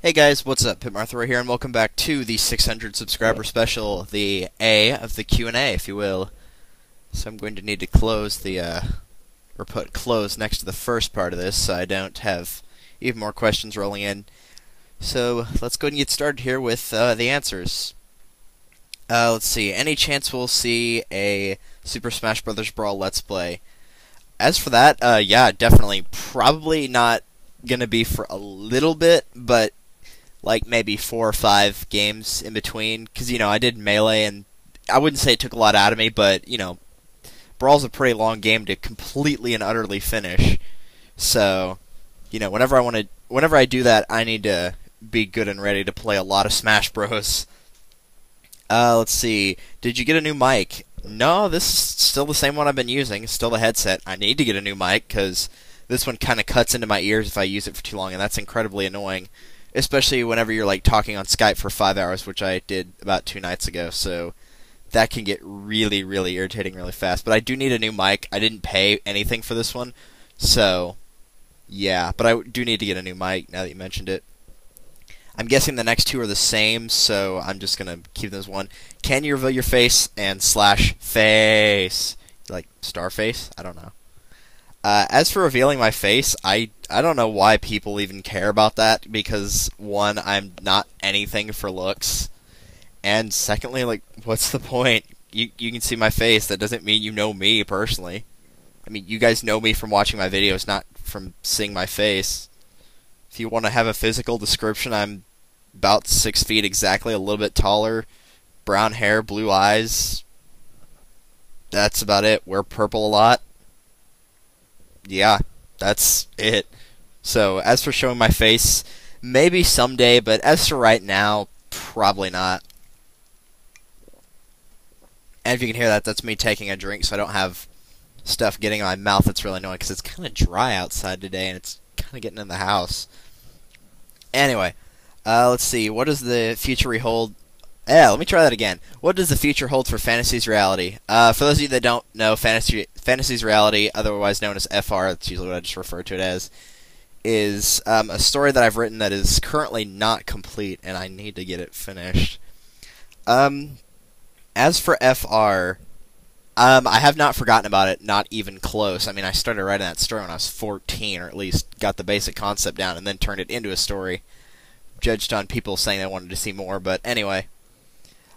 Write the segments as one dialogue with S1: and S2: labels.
S1: Hey guys, what's up? Pitmarthroy here, and welcome back to the 600 subscriber special, the A of the Q&A, if you will. So I'm going to need to close the, or put close next to the first part of this, so I don't have even more questions rolling in. So let's go ahead and get started here with the answers. Let's see, any chance we'll see a Super Smash Bros. Brawl Let's Play? As for that, yeah, definitely. Probably not gonna be for a little bit, but like maybe 4 or 5 games in between, because I did Melee, and I wouldn't say it took a lot out of me, but Brawl's a pretty long game to completely and utterly finish. So whenever I do that, I need to be good and ready to play a lot of Smash Bros. Let's see, did you get a new mic? No, this is still the same one I've been using. It's still the headset. I need to get a new mic because this one kind of cuts into my ears if I use it for too long, and that's incredibly annoying. Especially whenever you're like talking on Skype for 5 hours, which I did about 2 nights ago, so that can get really, really irritating really fast. But I do need a new mic. I didn't pay anything for this one, so yeah. But I do need to get a new mic now that you mentioned it. I'm guessing the next 2 are the same, so I'm just gonna keep them as one. Can you reveal your face and /face? Like Starface? I don't know. As for revealing my face, I don't know why people even care about that, because one, I'm not anything for looks, and secondly, like, what's the point? You can see my face. That doesn't mean you know me personally. I mean, you guys know me from watching my videos, not from seeing my face. If you want to have a physical description, I'm about 6 feet exactly, a little bit taller, brown hair, blue eyes. That's about it. Wear purple a lot. Yeah, that's it. So, as for showing my face, maybe someday, but as for right now, probably not. And if you can hear that, that's me taking a drink, so I don't have stuff getting in my mouth. That's really annoying, because it's kind of dry outside today, and it's kind of getting in the house. Anyway, let's see, what does the future hold? Yeah, let me try that again. What does the future hold for Fantasy's Reality? For those of you that don't know, Fantasy's Reality, otherwise known as FR, that's usually what I just refer to it as, is a story that I've written that is currently not complete, and I need to get it finished. As for FR, I have not forgotten about it, not even close. I mean, I started writing that story when I was 14, or at least got the basic concept down, and then turned it into a story, judged on people saying they wanted to see more, but anyway.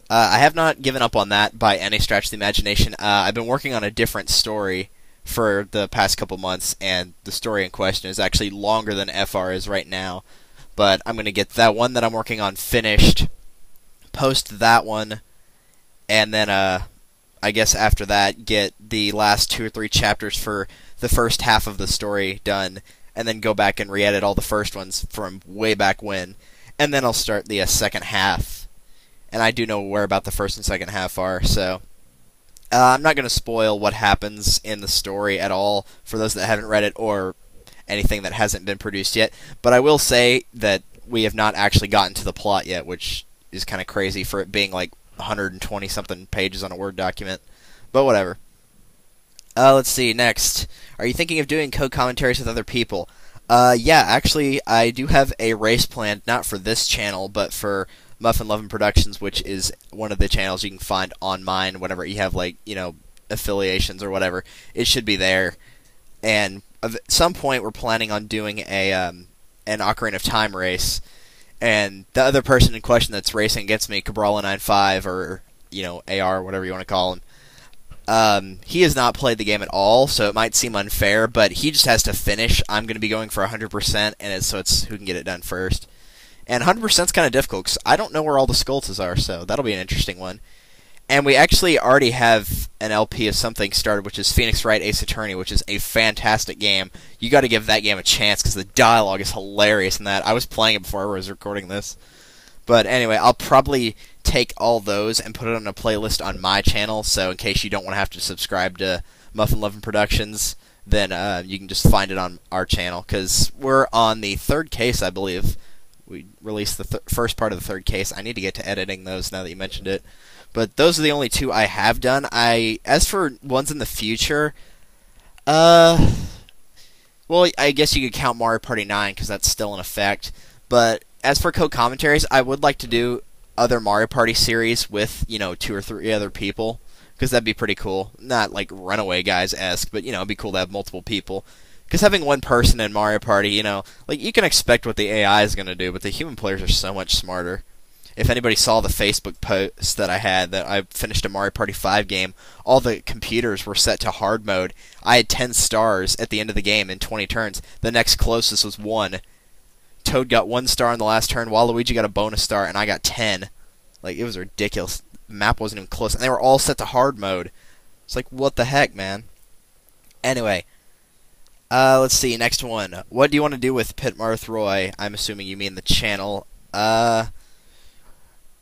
S1: I have not given up on that by any stretch of the imagination. I've been working on a different story for the past couple months, and the story in question is actually longer than FR is right now. But I'm going to get that one that I'm working on finished, post that one, and then I guess after that get the last 2 or 3 chapters for the first half of the story done, and then go back and re-edit all the first ones from way back when, and then I'll start the second half. And I do know where about the first and second half are, so I'm not going to spoil what happens in the story at all for those that haven't read it or anything that hasn't been produced yet. But I will say that we have not actually gotten to the plot yet, which is kind of crazy for it being like 120-something pages on a Word document. But whatever. Let's see, next. Are you thinking of doing co-commentaries with other people? Yeah, actually, I do have a race planned, not for this channel, but for Muffin Lovin' Productions, which is one of the channels you can find on mine whenever you have, like, affiliations or whatever. It should be there. And at some point, we're planning on doing an Ocarina of Time race. And the other person in question that's racing against me, Cabral95, or, AR, whatever you want to call him, he has not played the game at all, so it might seem unfair, but he just has to finish. I'm going to be going for 100%, and so it's who can get it done first. And 100% is kind of difficult, because I don't know where all the Skulltulas are, so that'll be an interesting one. And we actually already have an LP of something started, which is Phoenix Wright Ace Attorney, which is a fantastic game. You got to give that game a chance, because the dialogue is hilarious in that. I was playing it before I was recording this. But anyway, I'll probably take all those and put it on a playlist on my channel, so in case you don't want to have to subscribe to Muffin Lovin' Productions, then you can just find it on our channel, because we're on the 3rd case, I believe. We released the first part of the 3rd case. I need to get to editing those now that you mentioned it. But those are the only 2 I have done. As for ones in the future, well, I guess you could count Mario Party 9, because that's still in effect. But as for co-commentaries, I would like to do other Mario Party series with, 2 or 3 other people, because that'd be pretty cool. Not like Runaway Guys-esque, but, it'd be cool to have multiple people. Because having one person in Mario Party, like, you can expect what the AI is going to do, but the human players are so much smarter. If anybody saw the Facebook post that I had, that I finished a Mario Party 5 game, all the computers were set to hard mode. I had 10 stars at the end of the game in 20 turns. The next closest was 1. Toad got 1 star in the last turn, Waluigi got a bonus star, and I got 10. Like, it was ridiculous. The map wasn't even close, and they were all set to hard mode. It's like, what the heck, man? Anyway, let's see, next one. What do you want to do with pitmarthroy? I'm assuming you mean the channel.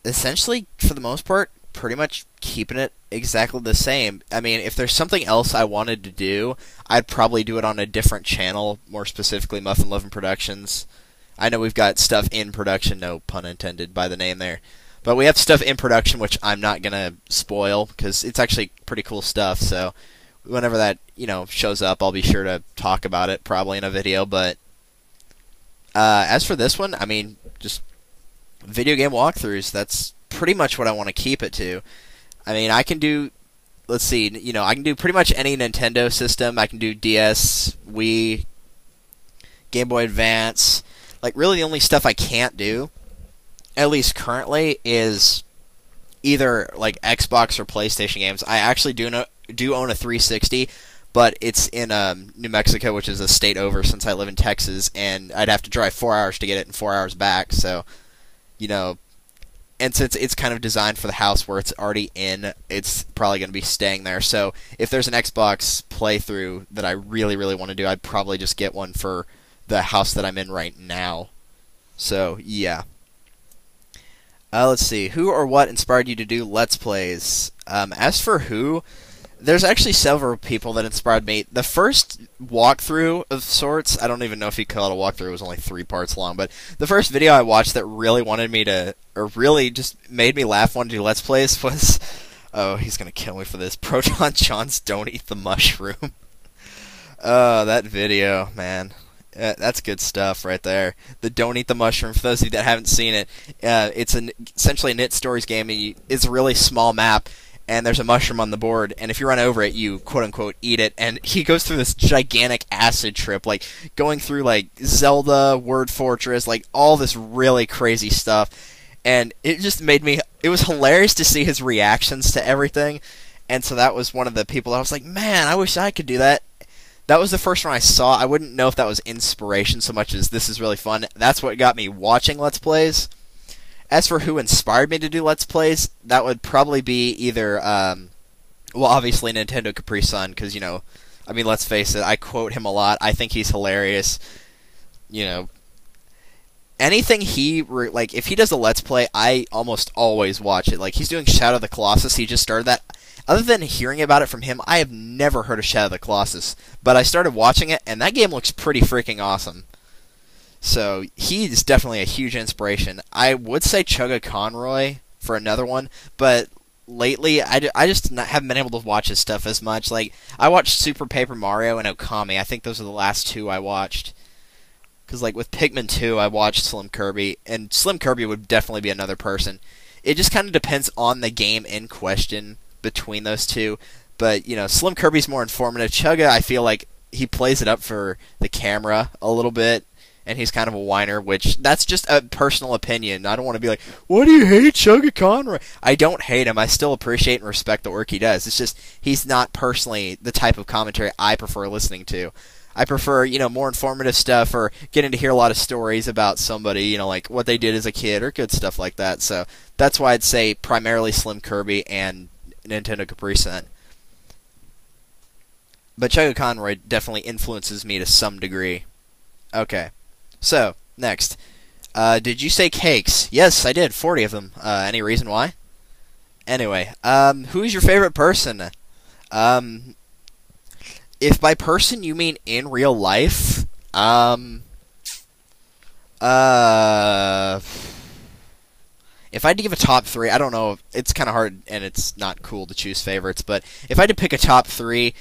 S1: Essentially, for the most part, pretty much keeping it exactly the same. I mean, if there's something else I wanted to do, I'd probably do it on a different channel, more specifically Muffin Lovin' Productions. I know we've got stuff in production, no pun intended by the name there. But we have stuff in production which I'm not going to spoil, because it's actually pretty cool stuff, so whenever that, shows up, I'll be sure to talk about it, probably in a video. But as for this one, I mean, just video game walkthroughs, that's pretty much what I want to keep it to. I mean, I can do, let's see, I can do pretty much any Nintendo system. I can do DS, Wii, Game Boy Advance. Like, really the only stuff I can't do, at least currently, is either, like, Xbox or PlayStation games. I actually do own a 360, but it's in New Mexico, which is a state over since I live in Texas, and I'd have to drive 4 hours to get it and 4 hours back, so, and since it's kind of designed for the house where it's already in, it's probably going to be staying there. So if there's an Xbox playthrough that I really, really want to do, I'd probably just get one for the house that I'm in right now. So, yeah. Let's see. Who or what inspired you to do Let's Plays? As for who, there's actually several people that inspired me. The first walkthrough of sorts, I don't even know if you call it a walkthrough, it was only 3 parts long, but the first video I watched that really wanted me to, or really just made me laugh, wanted to do Let's Plays was, oh, he's going to kill me for this, Proton John's Don't Eat the Mushroom. Oh, that video, man. That's good stuff right there. The Don't Eat the Mushroom, for those of you that haven't seen it, it's essentially a Knit Stories game. It's a really small map, and there's a mushroom on the board, and if you run over it, you quote-unquote eat it, and he goes through this gigantic acid trip, like, going through, like, Zelda, Word Fortress, like, all this really crazy stuff, and it just made me, it was hilarious to see his reactions to everything, and so that was one of the people I was like, man, I wish I could do that. That was the first one I saw. I wouldn't know if that was inspiration so much as this is really fun. That's what got me watching Let's Plays. As for who inspired me to do Let's Plays, that would probably be either, well, obviously Nintendo Capri Sun, because, I mean, let's face it, I quote him a lot. I think he's hilarious. Anything like, if he does a Let's Play, I almost always watch it. Like, he's doing Shadow of the Colossus, he just started that. Other than hearing about it from him, I have never heard of Shadow of the Colossus. But I started watching it, and that game looks pretty freaking awesome. So, he's definitely a huge inspiration. I would say Chugga Conroy for another one, but lately, I just haven't been able to watch his stuff as much. Like, I watched Super Paper Mario and Okami. I think those are the last 2 I watched. Because, like, with Pikmin 2, I watched Slim Kirby, and Slim Kirby would definitely be another person. It just kind of depends on the game in question between those two, but Slim Kirby's more informative. Chugga, I feel like he plays it up for the camera a little bit, and he's kind of a whiner, which that's just a personal opinion. I don't want to be like, what do you hate Chugga Conroy? I don't hate him. I still appreciate and respect the work he does. It's just he's not personally the type of commentary I prefer listening to. I prefer, more informative stuff, or getting to hear a lot of stories about somebody, like what they did as a kid, or good stuff like that. So that's why I'd say primarily Slim Kirby and Nintendo Capri Sun. But Chugga Conroy definitely influences me to some degree. Okay. So, next. Did you say cakes? Yes, I did. 40 of them. Any reason why? Anyway, who's your favorite person? If by person you mean in real life, if I had to give a top 3, I don't know, it's kind of hard and it's not cool to choose favorites, but if I had to pick a top 3,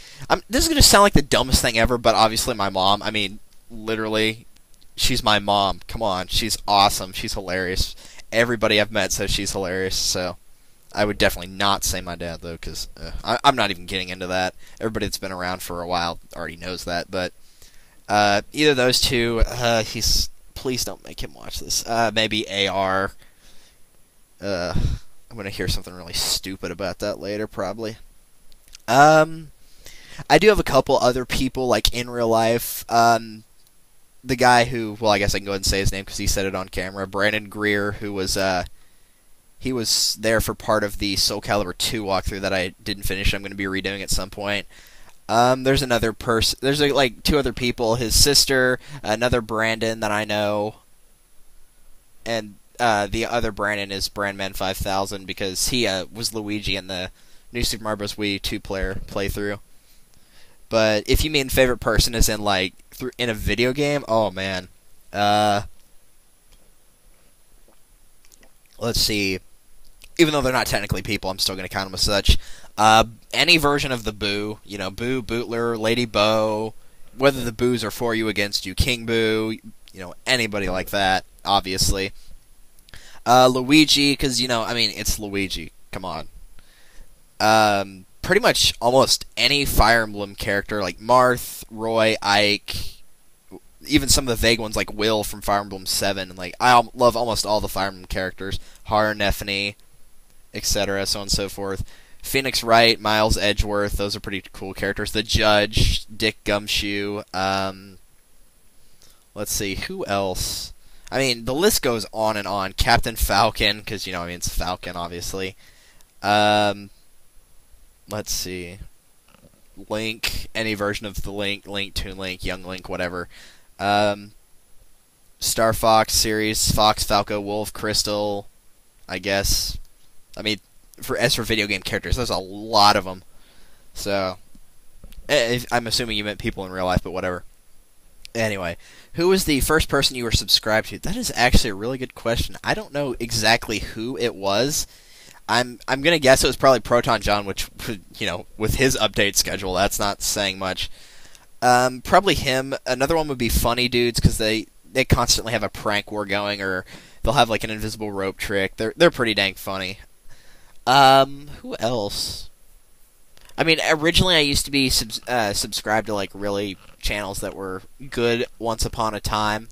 S1: this is going to sound like the dumbest thing ever, but obviously my mom, I mean, literally, she's my mom. Come on, she's awesome. She's hilarious. Everybody I've met says she's hilarious. So I would definitely not say my dad though, because I'm not even getting into that. Everybody that's been around for a while already knows that. But either those two, please don't make him watch this. Maybe AR. I'm gonna hear something really stupid about that later, probably. I do have a couple other people, like, in real life. The guy who, well, I guess I can go ahead and say his name because he said it on camera, Brandon Greer, who was, he was there for part of the Soul Calibur 2 walkthrough that I didn't finish. I'm going to be redoing at some point. There's another person, there's, like, two other people, his sister, another Brandon that I know, and the other Brandon is Brandman 5000 because he was Luigi in the New Super Mario Bros. Wii 2-player playthrough. But if you mean favorite person is in, like, in a video game, oh man. Let's see. Even though they're not technically people, I'm still going to count them as such. Any version of the Boo, you know, Boo, Bootler, Lady Bo, whether the Boos are for you, against you, King Boo, you know, anybody like that, obviously. Luigi, because, you know, I mean, it's Luigi. Come on. Pretty much almost any Fire Emblem character, like Marth, Roy, Ike, even some of the vague ones like Will from Fire Emblem 7, and like I love almost all the Fire Emblem characters, Har, Nephany, etc., so on and so forth. Phoenix Wright, Miles Edgeworth, those are pretty cool characters. The Judge, Dick Gumshoe, let's see, who else? I mean, the list goes on and on. Captain Falcon, because, you know, I mean, it's Falcon, obviously. Let's see. Link, any version of the Link, Link, Toon Link, Young Link, whatever. Star Fox series, Fox, Falco, Wolf, Crystal, I guess. I mean, as for video game characters, there's a lot of them. So, I'm assuming you meant people in real life, but whatever. Anyway, who was the first person you were subscribed to? That is actually a really good question. I don't know exactly who it was. I'm gonna guess it was probably Proton John, which, you know, with his update schedule, that's not saying much. Probably him. Another one would be Funny Dudes, because they constantly have a prank war going, or they'll have like an invisible rope trick. They're pretty dang funny. Who else? I mean, originally I used to be subscribed to like really channels that were good once upon a time.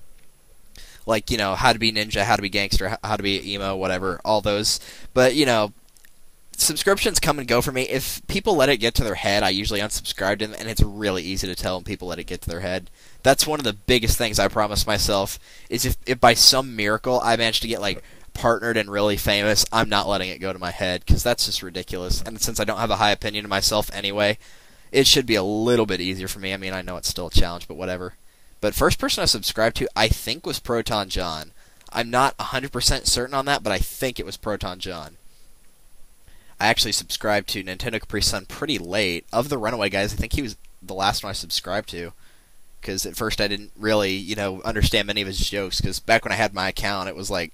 S1: Like, you know, How to Be Ninja, How to Be Gangster, How to Be Emo, whatever, all those. But, you know, subscriptions come and go for me. If people let it get to their head, I usually unsubscribe to them, and it's really easy to tell when people let it get to their head. That's one of the biggest things I promise myself, is if by some miracle I manage to get, like, partnered and really famous, I'm not letting it go to my head, because that's just ridiculous. And since I don't have a high opinion of myself anyway, it should be a little bit easier for me. I mean, I know it's still a challenge, but whatever. But first person I subscribed to, I think, was Proton John. I'm not 100% certain on that, but I think it was Proton John. I actually subscribed to Nintendo Capri Sun pretty late. Of the Runaway guys, I think he was the last one I subscribed to. Because at first I didn't really, you know, understand many of his jokes. Because back when I had my account, it was like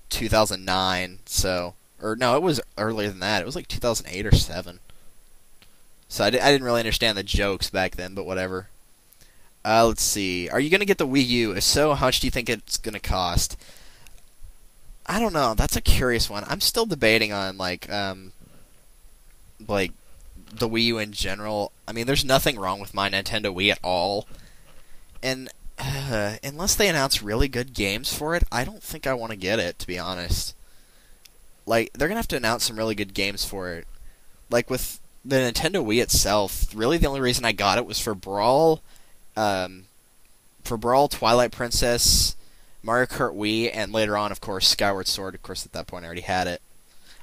S1: 2009. So, or no, it was earlier than that. It was like 2008 or 7. So I didn't really understand the jokes back then, but whatever. Let's see. Are you going to get the Wii U? If so, how much do you think it's going to cost? I don't know. That's a curious one. I'm still debating on, like the Wii U in general. I mean, there's nothing wrong with my Nintendo Wii at all. And unless they announce really good games for it, I don't think I want to get it, to be honest. Like, they're going to have to announce some really good games for it. Like, with the Nintendo Wii itself, really the only reason I got it was for Brawl, Twilight Princess, Mario Kart Wii, and later on, of course, Skyward Sword. Of course, at that point, I already had it.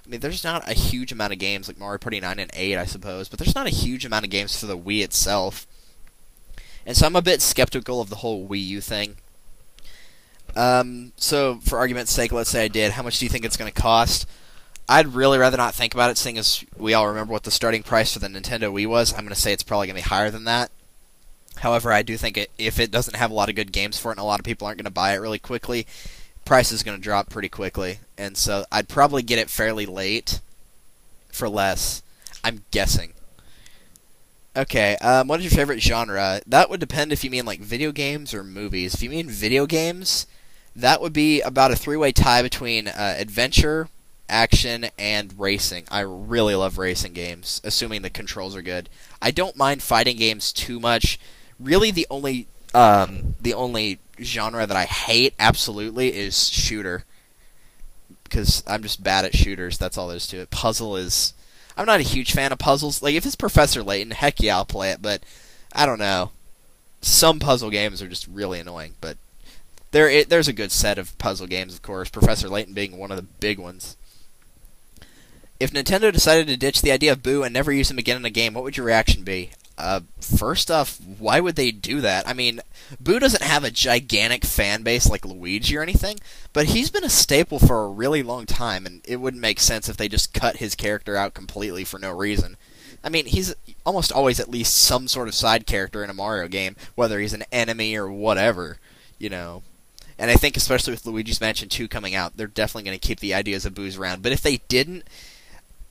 S1: I mean, there's not a huge amount of games, like Mario Party 9 and 8, I suppose, but there's not a huge amount of games for the Wii itself. And so I'm a bit skeptical of the whole Wii U thing. So, for argument's sake, let's say I did. How much do you think it's going to cost? I'd really rather not think about it, seeing as we all remember what the starting price for the Nintendo Wii was. I'm going to say it's probably going to be higher than that. However, I do think if it doesn't have a lot of good games for it and a lot of people aren't going to buy it really quickly, price is going to drop pretty quickly. And so I'd probably get it fairly late for less. I'm guessing. Okay, what is your favorite genre? That would depend if you mean like video games or movies. If you mean video games, that would be about a three-way tie between adventure, action, and racing. I really love racing games, assuming the controls are good. I don't mind fighting games too much. Really, the only genre that I hate absolutely is shooter, because I'm just bad at shooters. That's all there is to it. Puzzle is. I'm not a huge fan of puzzles. Like if it's Professor Layton, heck yeah, I'll play it. But I don't know. Some puzzle games are just really annoying. But there's a good set of puzzle games, of course. Professor Layton being one of the big ones. If Nintendo decided to ditch the idea of Boo and never use him again in a game, what would your reaction be? First off, why would they do that? I mean, Boo doesn't have a gigantic fan base like Luigi or anything, but he's been a staple for a really long time, and it wouldn't make sense if they just cut his character out completely for no reason. I mean, he's almost always at least some sort of side character in a Mario game, whether he's an enemy or whatever, you know. And I think especially with Luigi's Mansion 2 coming out, they're definitely going to keep the ideas of Boo's around. But if they didn't,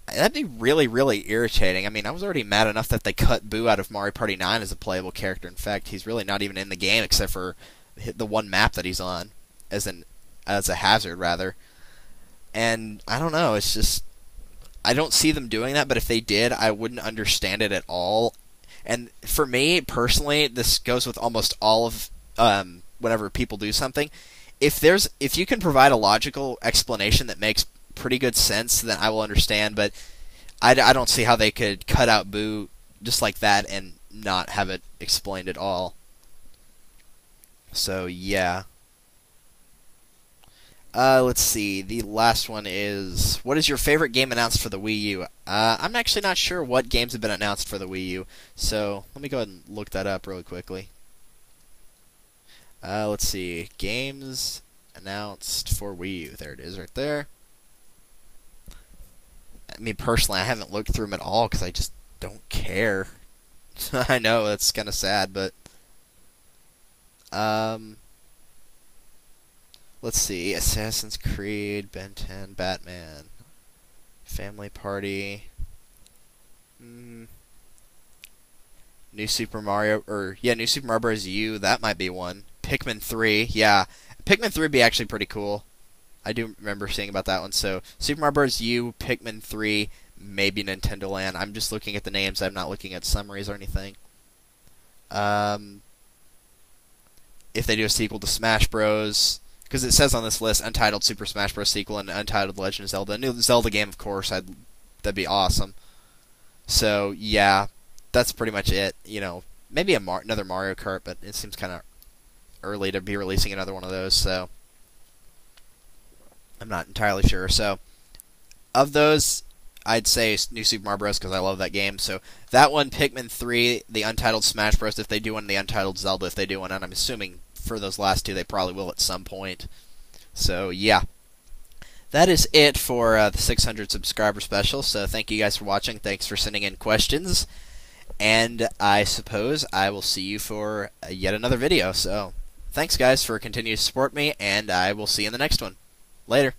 S1: that'd be really, really irritating. I mean, I was already mad enough that they cut Boo out of Mario Party 9 as a playable character. In fact, he's really not even in the game except for the one map that he's on, as a hazard, rather. And I don't know, it's just, I don't see them doing that, but if they did, I wouldn't understand it at all. And for me, personally, this goes with almost all of whenever people do something. If you can provide a logical explanation that makes pretty good sense, then I will understand, but I don't see how they could cut out Boo just like that and not have it explained at all. So, yeah. Let's see. The last one is, what is your favorite game announced for the Wii U? I'm actually not sure what games have been announced for the Wii U, so let me go ahead and look that up really quickly. Let's see. Games announced for Wii U. There it is right there. I mean, personally, I haven't looked through them at all because I just don't care. I know, that's kind of sad, but... let's see. Assassin's Creed, Ben 10, Batman, Family Party... New Super Mario... New Super Mario Bros. U, that might be one. Pikmin 3, yeah. Pikmin 3 would be actually pretty cool. I do remember seeing about that one. So, Super Mario Bros. U, Pikmin 3, maybe Nintendo Land. I'm just looking at the names. I'm not looking at summaries or anything. If they do a sequel to Smash Bros., because it says on this list, Untitled Super Smash Bros. Sequel and Untitled Legend of Zelda. A new Zelda game, of course. That'd be awesome. So, yeah, that's pretty much it. You know, maybe another Mario Kart, but it seems kind of early to be releasing another one of those, so... I'm not entirely sure. So, of those, I'd say New Super Mario Bros. Because I love that game. So, that one, Pikmin 3, the Untitled Smash Bros. If they do one, the Untitled Zelda if they do one. And I'm assuming for those last two, they probably will at some point. So, yeah. That is it for the 600 subscriber special. So, thank you guys for watching. Thanks for sending in questions. And I suppose I will see you for yet another video. So, thanks guys for continuing to support me. And I will see you in the next one. Later.